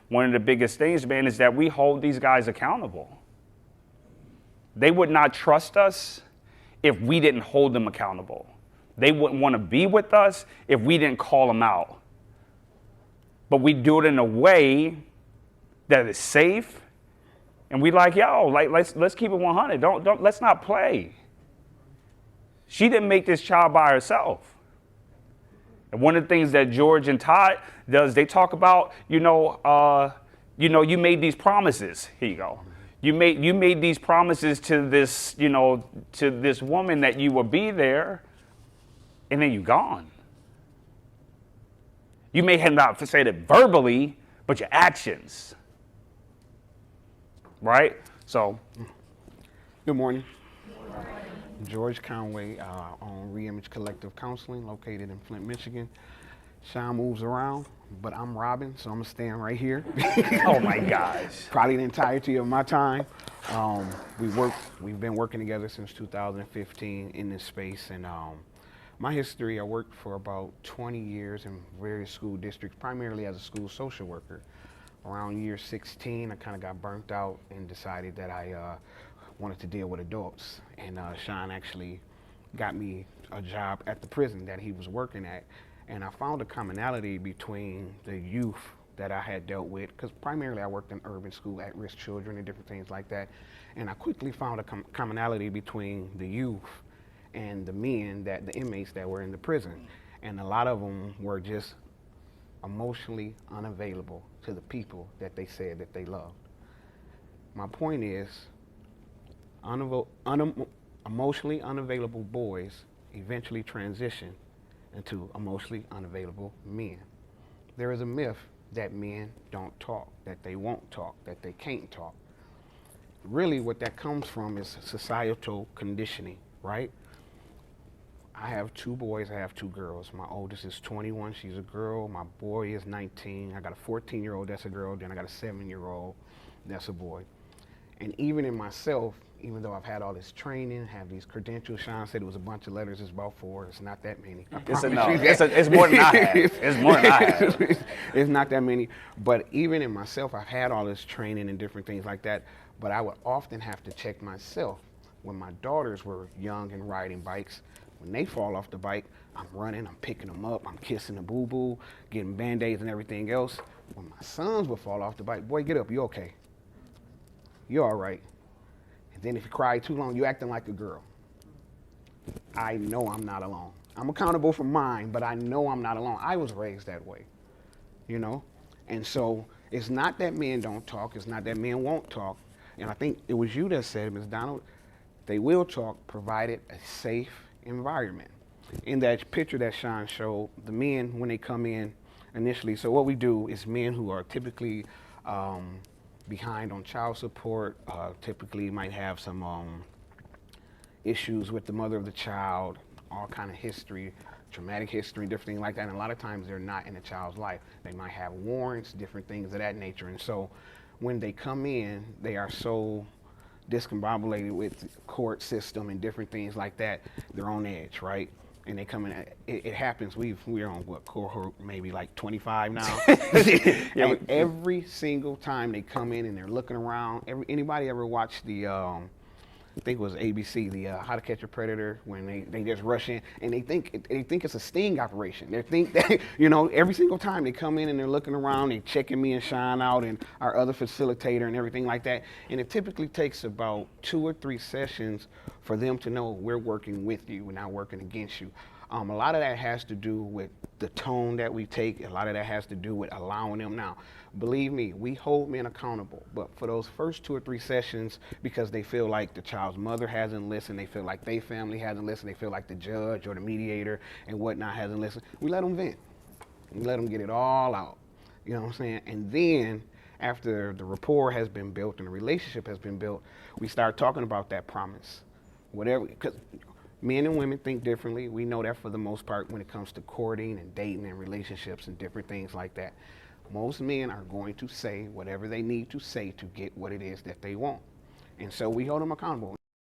one of the biggest things, man, is that we hold these guys accountable. They would not trust us if we didn't hold them accountable. They wouldn't want to be with us if we didn't call them out. But we do it in a way that is safe, and we like, yo, like let's keep it 100. Don't let's not play. She didn't make this child by herself. And one of the things that George and Todd does, they talk about, you made these promises. Here you go. You made these promises to this, to this woman that you would be there, and then you're gone. You may have not said it verbally, but your actions. Right? So. Good morning. George Conway on Reimage Collective Counseling, located in Flint, Michigan. Shon moves around, but I'm Robin, so I'm gonna stand right here. Oh my gosh. Probably the entirety of my time. We've been working together since 2015 in this space, and my history, I worked for about 20 years in various school districts, primarily as a school social worker. Around year 16, I kind of got burnt out and decided that I wanted to deal with adults. And Shon actually got me a job at the prison that he was working at. And I found a commonality between the youth that I had dealt with, because primarily I worked in urban school, at-risk children and different things like that. And I quickly found a commonality between the youth and the men, the inmates that were in the prison. And a lot of them were just emotionally unavailable to the people that they said that they loved. My point is, emotionally unavailable boys eventually transition into emotionally unavailable men. There is a myth that men don't talk, that they won't talk, that they can't talk. Really what that comes from is societal conditioning, right? I have 2 boys, I have 2 girls. My oldest is 21, she's a girl. My boy is 19. I got a 14-year-old, that's a girl. Then I got a 7-year-old, that's a boy. And even in myself, even though I've had all this training, have these credentials, Shon said it was a bunch of letters, it's about 4, it's not that many. It's more than I have. It's more than I have. It's not that many. But even in myself, I've had all this training and different things like that, but I would often have to check myself. When my daughters were young and riding bikes, when they fall off the bike, I'm running, I'm picking them up, I'm kissing the boo-boo, getting Band-Aids and everything else. When my sons would fall off the bike, boy, get up, you okay? You all right? And then if you cry too long, you acting like a girl. I know I'm not alone. I'm accountable for mine, but I know I'm not alone. I was raised that way, And so it's not that men don't talk, it's not that men won't talk. And I think it was you that said, Ms. Donald, they will talk provided a safe environment. In that picture that Shon showed, the men, when they come in initially, so what we do is men who are typically behind on child support, typically might have some issues with the mother of the child, all kind of history, traumatic history, different things like that. And a lot of times they're not in the child's life. They might have warrants, different things of that nature. And so when they come in, they are so discombobulated with the court system and different things like that, they're on edge, right? And they come in, it happens, we're on what, cohort maybe like 25 now? And every single time they come in and they're looking around, anybody ever watch the, I think it was ABC, the How to Catch a Predator, when they just rush in and they think it's a sting operation. They think that, every single time they come in and they're looking around, they checking me and Shon out and our other facilitator and everything like that. And it typically takes about 2 or 3 sessions for them to know we're working with you, we're not working against you. A lot of that has to do with the tone that we take. A lot of that has to do with allowing them. Now, believe me, we hold men accountable, but for those first 2 or 3 sessions, because they feel like the child's mother hasn't listened, they feel like their family hasn't listened, they feel like the judge or the mediator and whatnot hasn't listened, we let them vent. We let them get it all out. You know what I'm saying? And then after the rapport has been built and the relationship has been built, we start talking about that promise. Whatever, because men and women think differently. We know that for the most part when it comes to courting and dating and relationships and different things like that. Most men are going to say whatever they need to say to get what it is that they want. And so we hold them accountable.